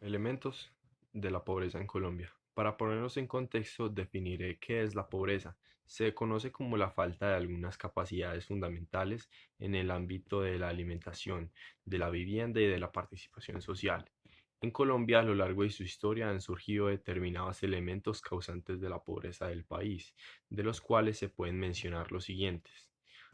Elementos de la pobreza en Colombia. Para ponernos en contexto, definiré qué es la pobreza. Se conoce como la falta de algunas capacidades fundamentales en el ámbito de la alimentación, de la vivienda y de la participación social. En Colombia, a lo largo de su historia, han surgido determinados elementos causantes de la pobreza del país, de los cuales se pueden mencionar los siguientes.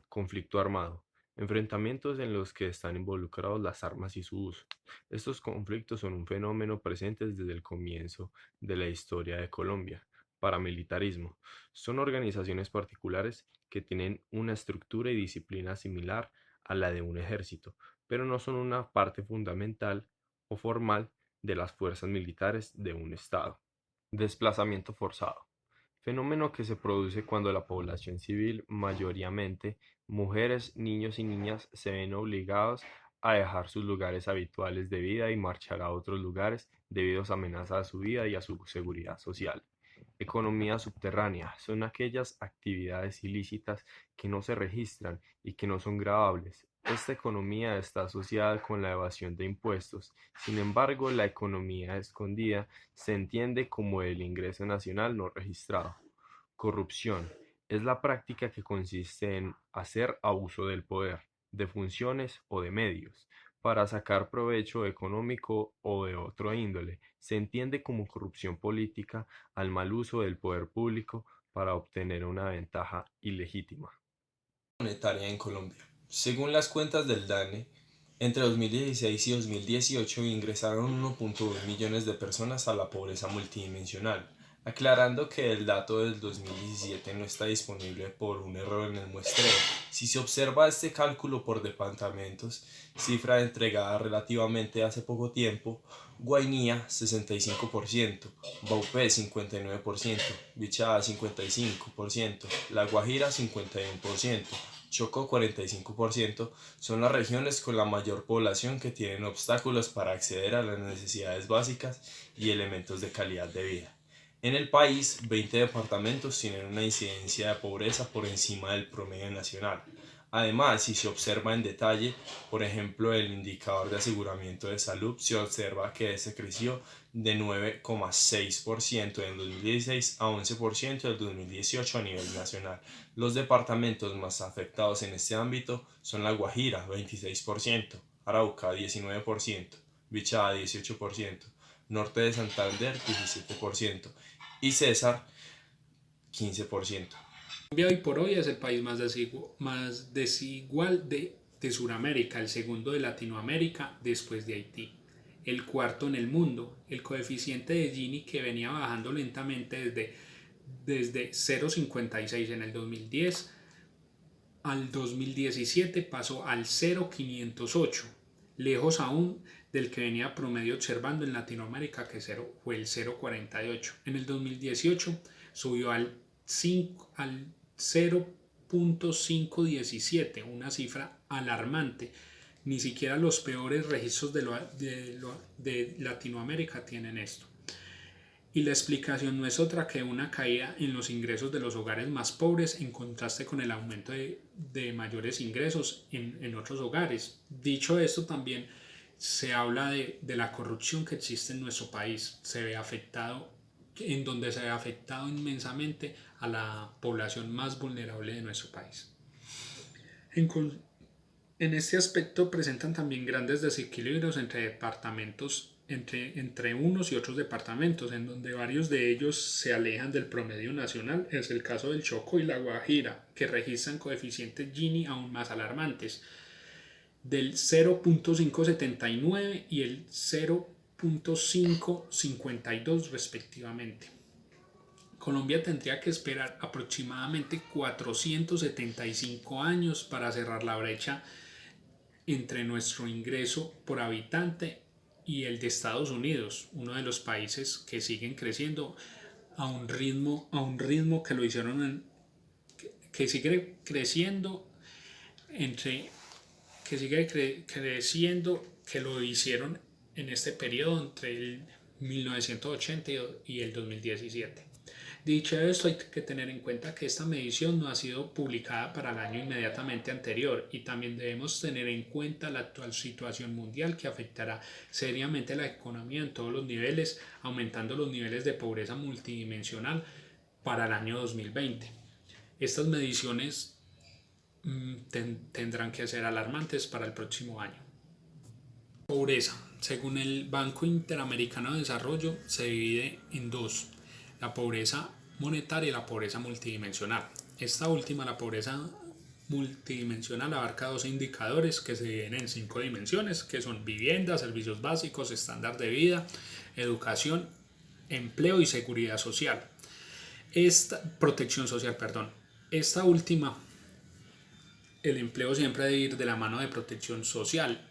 Conflicto armado. Enfrentamientos en los que están involucrados las armas y su uso. Estos conflictos son un fenómeno presente desde el comienzo de la historia de Colombia. Paramilitarismo. Son organizaciones particulares que tienen una estructura y disciplina similar a la de un ejército, pero no son una parte fundamental o formal de las fuerzas militares de un Estado. Desplazamiento forzado. Fenómeno que se produce cuando la población civil, mayoritariamente mujeres, niños y niñas, se ven obligados a dejar sus lugares habituales de vida y marchar a otros lugares debido a amenazas a su vida y a su seguridad social. Economía subterránea son aquellas actividades ilícitas que no se registran y que no son gravables. Esta economía está asociada con la evasión de impuestos. Sin embargo, la economía escondida se entiende como el ingreso nacional no registrado. Corrupción es la práctica que consiste en hacer abuso del poder, de funciones o de medios para sacar provecho económico o de otro índole. Se entiende como corrupción política al mal uso del poder público para obtener una ventaja ilegítima. Monetaria en Colombia. Según las cuentas del DANE, entre 2016 y 2018 ingresaron 1.2 millones de personas a la pobreza multidimensional, aclarando que el dato del 2017 no está disponible por un error en el muestreo. Si se observa este cálculo por departamentos, cifra entregada relativamente hace poco tiempo, Guainía 65%, Baupé 59%, Bichada 55%, La Guajira 51%, Chocó 45%, son las regiones con la mayor población que tienen obstáculos para acceder a las necesidades básicas y elementos de calidad de vida. En el país, 20 departamentos tienen una incidencia de pobreza por encima del promedio nacional. Además, si se observa en detalle, por ejemplo, el indicador de aseguramiento de salud, se observa que este creció de 9,6% en 2016 a 11% en 2018 a nivel nacional. Los departamentos más afectados en este ámbito son La Guajira, 26%, Arauca, 19%, Bichada, 18%, Norte de Santander, 17% y César, 15%. Colombia hoy por hoy es el país más desigual de Sudamérica, el segundo de Latinoamérica después de Haití, el cuarto en el mundo. El coeficiente de Gini que venía bajando lentamente desde 0,56 en el 2010 al 2017 pasó al 0,508, lejos aún del que venía promedio observando en Latinoamérica, que fue el 0,48. En el 2018 subió al 0,517, una cifra alarmante. Ni siquiera los peores registros de Latinoamérica tienen esto. Y la explicación no es otra que una caída en los ingresos de los hogares más pobres en contraste con el aumento de mayores ingresos en otros hogares. Dicho esto, también se habla de la corrupción que existe en nuestro país. En donde se ve afectado inmensamente a la población más vulnerable de nuestro país. En, en este aspecto presentan también grandes desequilibrios entre departamentos, entre unos y otros departamentos, en donde varios de ellos se alejan del promedio nacional. Es el caso del Chocó y la Guajira, que registran coeficientes Gini aún más alarmantes, del 0,579 y el 0,552 respectivamente. Colombia tendría que esperar aproximadamente 475 años para cerrar la brecha entre nuestro ingreso por habitante y el de Estados Unidos, uno de los países que siguen creciendo a un ritmo que lo hicieron que sigue creciendo entre que sigue creciendo que lo hicieron en este periodo entre el 1980 y el 2017. Dicho esto, hay que tener en cuenta que esta medición no ha sido publicada para el año inmediatamente anterior y también debemos tener en cuenta la actual situación mundial que afectará seriamente la economía en todos los niveles, aumentando los niveles de pobreza multidimensional para el año 2020. Estas mediciones tendrán que ser alarmantes para el próximo año. Pobreza. Según el Banco Interamericano de Desarrollo, se divide en dos: la pobreza monetaria y la pobreza multidimensional. Esta última, la pobreza multidimensional, abarca dos indicadores que se dividen en 5 dimensiones, que son vivienda, servicios básicos, estándar de vida, educación, empleo y seguridad social. Protección social, perdón. Esta última, el empleo siempre debe ir de la mano de protección social,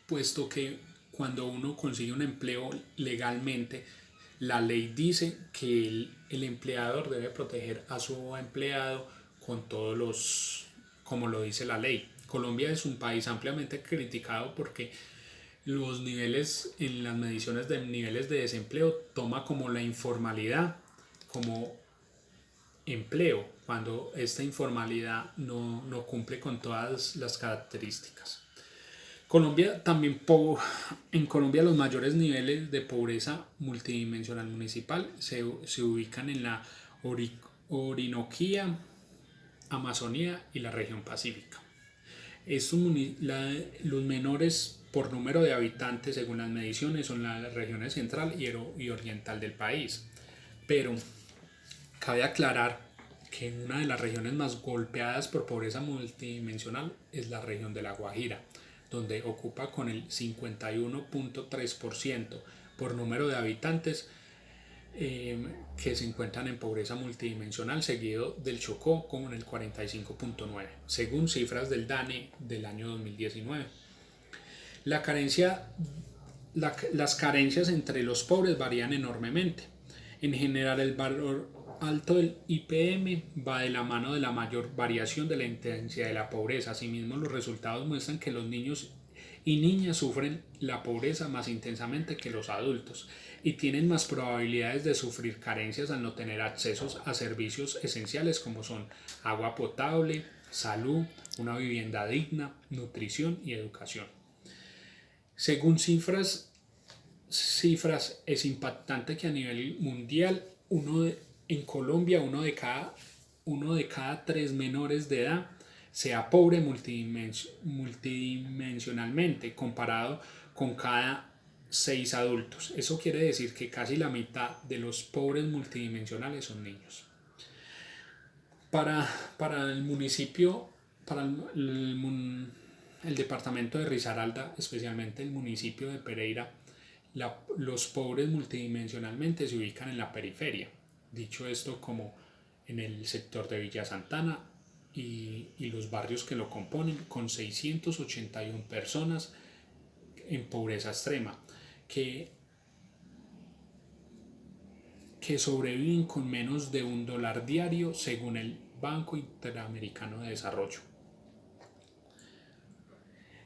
puesto que cuando uno consigue un empleo legalmente, la ley dice que el empleador debe proteger a su empleado con todos los, como lo dice la ley. Colombia es un país ampliamente criticado porque los niveles en las mediciones de niveles de desempleo toma como la informalidad como empleo, cuando esta informalidad no cumple con todas las características. Colombia también en Colombia los mayores niveles de pobreza multidimensional municipal se ubican en la Orinoquía, Amazonía y la región pacífica. Los menores por número de habitantes según las mediciones son las regiones central y oriental del país. Pero cabe aclarar que una de las regiones más golpeadas por pobreza multidimensional es la región de La Guajira, donde ocupa con el 51.3% por número de habitantes que se encuentran en pobreza multidimensional, seguido del Chocó con el 45.9%, según cifras del DANE del año 2019. Las carencias entre los pobres varían enormemente. En general, el valor alto del IPM va de la mano de la mayor variación de la intensidad de la pobreza. Asimismo, los resultados muestran que los niños y niñas sufren la pobreza más intensamente que los adultos y tienen más probabilidades de sufrir carencias al no tener acceso a servicios esenciales como son agua potable, salud, una vivienda digna, nutrición y educación. Según cifras, es impactante que a nivel mundial en Colombia uno de cada 3 menores de edad sea pobre multidimensionalmente, comparado con cada 6 adultos. Eso quiere decir que casi la mitad de los pobres multidimensionales son niños. Para el municipio, para el departamento de Risaralda, especialmente el municipio de Pereira, los pobres multidimensionalmente se ubican en la periferia. Dicho esto, como en el sector de Villa Santana y los barrios que lo componen, con 681 personas en pobreza extrema, que sobreviven con menos de $1 diario según el Banco Interamericano de Desarrollo.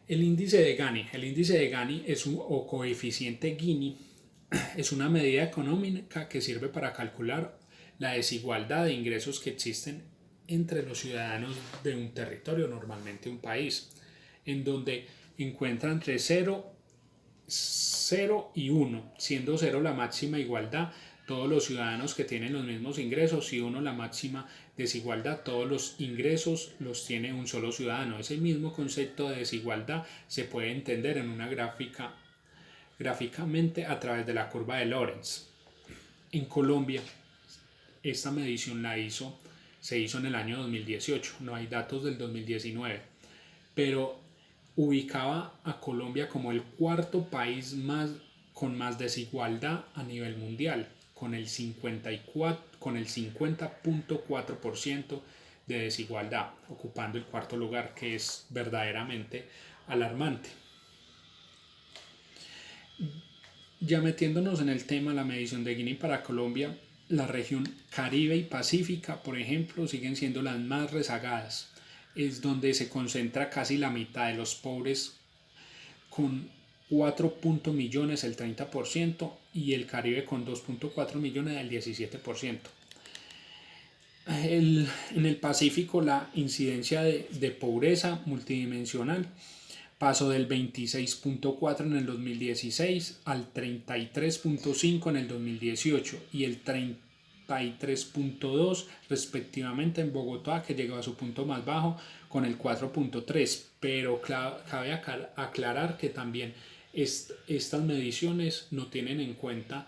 El índice de Gini o coeficiente Gini es una medida económica que sirve para calcular la desigualdad de ingresos que existen entre los ciudadanos de un territorio, normalmente un país, en donde encuentra entre 0 y 1, siendo 0 la máxima igualdad, todos los ciudadanos que tienen los mismos ingresos, y 1 la máxima desigualdad, todos los ingresos los tiene un solo ciudadano. Ese mismo concepto de desigualdad se puede entender en una gráficamente a través de la curva de Lorenz. En Colombia, esta medición se hizo en el año 2018, no hay datos del 2019, pero ubicaba a Colombia como el cuarto país con más desigualdad a nivel mundial, con el 50.4% de desigualdad, ocupando el cuarto lugar, que es verdaderamente alarmante. Ya metiéndonos en el tema, la medición de Gini para Colombia, la región Caribe y Pacífica, por ejemplo, siguen siendo las más rezagadas. Es donde se concentra casi la mitad de los pobres, con 4 millones, el 30%, y el Caribe con 2.4 millones, el 17%. En el Pacífico la incidencia de pobreza multidimensional pasó del 26.4 en el 2016 al 33.5 en el 2018 y el 33.2 respectivamente en Bogotá, que llegó a su punto más bajo con el 4.3, pero cabe aclarar que también estas mediciones no tienen en cuenta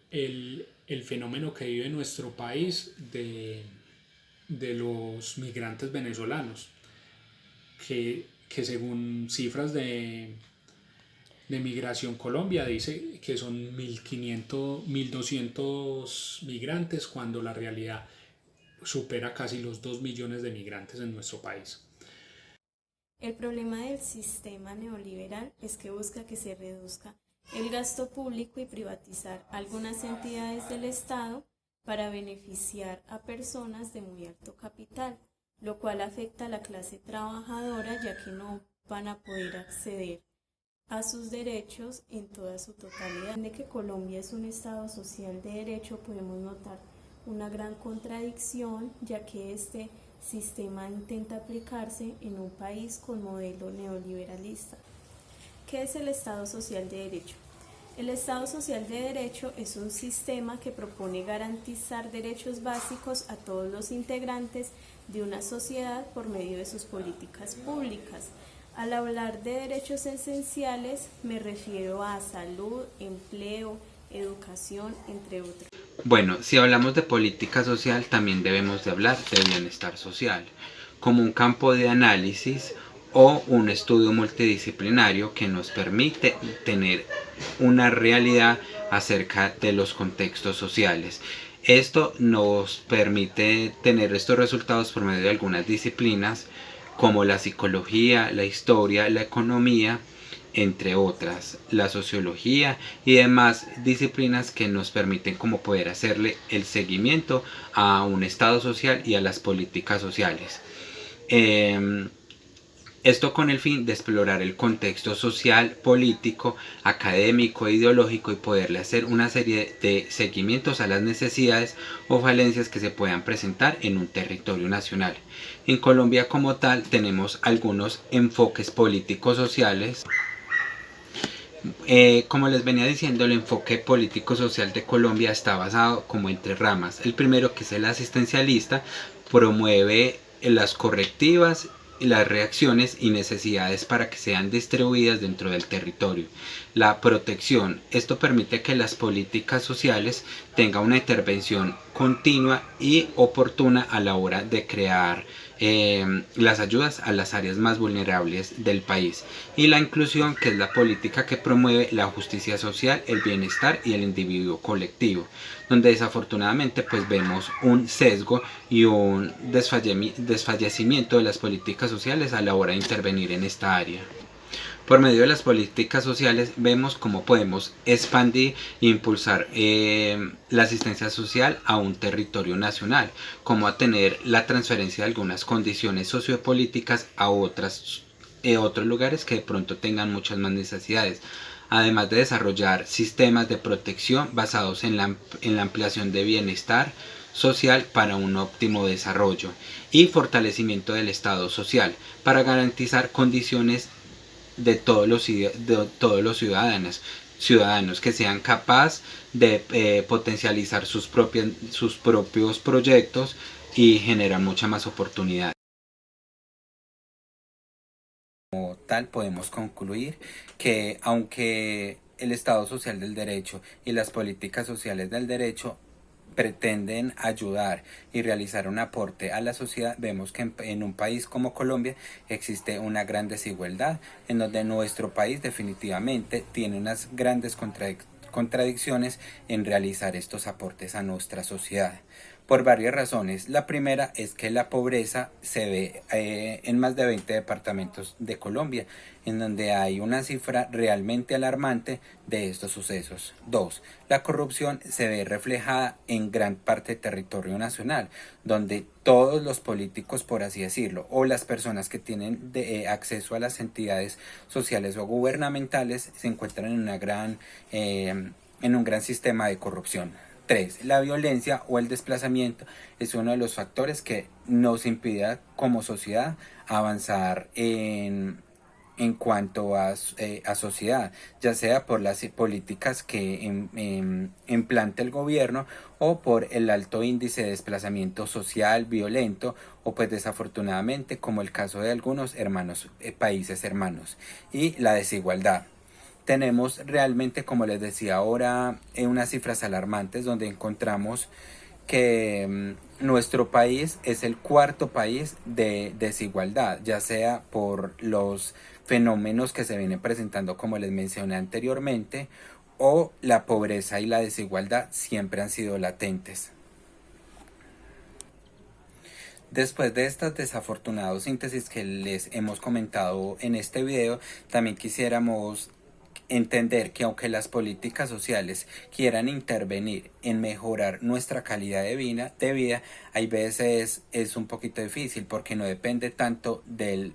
el fenómeno que vive nuestro país de los migrantes venezolanos, que según cifras de Migración Colombia dice que son 1.500, 1.200 migrantes, cuando la realidad supera casi los 2 millones de migrantes en nuestro país. El problema del sistema neoliberal es que busca que se reduzca el gasto público y privatizar algunas entidades del Estado para beneficiar a personas de muy alto capital, lo cual afecta a la clase trabajadora, ya que no van a poder acceder a sus derechos en toda su totalidad. De que Colombia es un Estado social de derecho, podemos notar una gran contradicción, ya que este sistema intenta aplicarse en un país con modelo neoliberalista. ¿Qué es el Estado social de derecho? El Estado social de derecho es un sistema que propone garantizar derechos básicos a todos los integrantes de una sociedad por medio de sus políticas públicas. Al hablar de derechos esenciales me refiero a salud, empleo, educación, entre otros. Bueno, si hablamos de política social, también debemos de hablar de bienestar social, como un campo de análisis o un estudio multidisciplinario que nos permite tener una realidad acerca de los contextos sociales. Esto nos permite tener estos resultados por medio de algunas disciplinas como la psicología, la historia, la economía, entre otras, la sociología y demás disciplinas que nos permiten como poder hacerle el seguimiento a un estado social y a las políticas sociales. Esto con el fin de explorar el contexto social, político, académico e ideológico y poderle hacer una serie de seguimientos a las necesidades o falencias que se puedan presentar en un territorio nacional. En Colombia como tal tenemos algunos enfoques políticos sociales. Como les venía diciendo, el enfoque político-social de Colombia está basado como en tres ramas. El primero, que es el asistencialista, promueve las correctivas, las reacciones y necesidades para que sean distribuidas dentro del territorio. La protección, esto permite que las políticas sociales tengan una intervención continua y oportuna a la hora de crear las ayudas a las áreas más vulnerables del país. Y la inclusión, que es la política que promueve la justicia social, el bienestar y el individuo colectivo, donde desafortunadamente pues vemos un sesgo y un desfallecimiento de las políticas sociales a la hora de intervenir en esta área. Por medio de las políticas sociales vemos cómo podemos expandir e impulsar la asistencia social a un territorio nacional, como a tener la transferencia de algunas condiciones sociopolíticas a otros lugares que de pronto tengan muchas más necesidades, además de desarrollar sistemas de protección basados en la ampliación de bienestar social para un óptimo desarrollo y fortalecimiento del Estado social para garantizar condiciones de todos los ciudadanos que sean capaces de potencializar sus propios proyectos y generar mucha más oportunidad. Como tal, podemos concluir que aunque el Estado social del derecho y las políticas sociales del derecho pretenden ayudar y realizar un aporte a la sociedad, vemos que en un país como Colombia existe una gran desigualdad, en donde nuestro país definitivamente tiene unas grandes contradicciones en realizar estos aportes a nuestra sociedad, por varias razones. La primera es que la pobreza se ve en más de 20 departamentos de Colombia, en donde hay una cifra realmente alarmante de estos sucesos. 2. La corrupción se ve reflejada en gran parte del territorio nacional, donde todos los políticos, por así decirlo, o las personas que tienen acceso a las entidades sociales o gubernamentales se encuentran en un gran sistema de corrupción. 3. La violencia o el desplazamiento es uno de los factores que nos impide como sociedad avanzar en cuanto a sociedad, ya sea por las políticas que implante el gobierno o por el alto índice de desplazamiento social violento o pues desafortunadamente como el caso de algunos países hermanos y la desigualdad. Tenemos realmente, como les decía ahora, unas cifras alarmantes donde encontramos que nuestro país es el cuarto país de desigualdad, ya sea por los fenómenos que se vienen presentando como les mencioné anteriormente, o la pobreza y la desigualdad siempre han sido latentes. Después de estas desafortunadas síntesis que les hemos comentado en este video, también quisiéramos entender que aunque las políticas sociales quieran intervenir en mejorar nuestra calidad de vida, hay veces es un poquito difícil porque no depende tanto del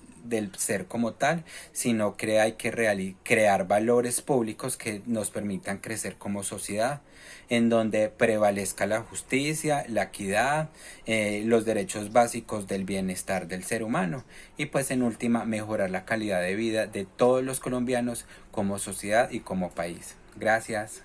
ser como tal, sino que hay que crear valores públicos que nos permitan crecer como sociedad, en donde prevalezca la justicia, la equidad, los derechos básicos del bienestar del ser humano y pues en última mejorar la calidad de vida de todos los colombianos como sociedad y como país. Gracias.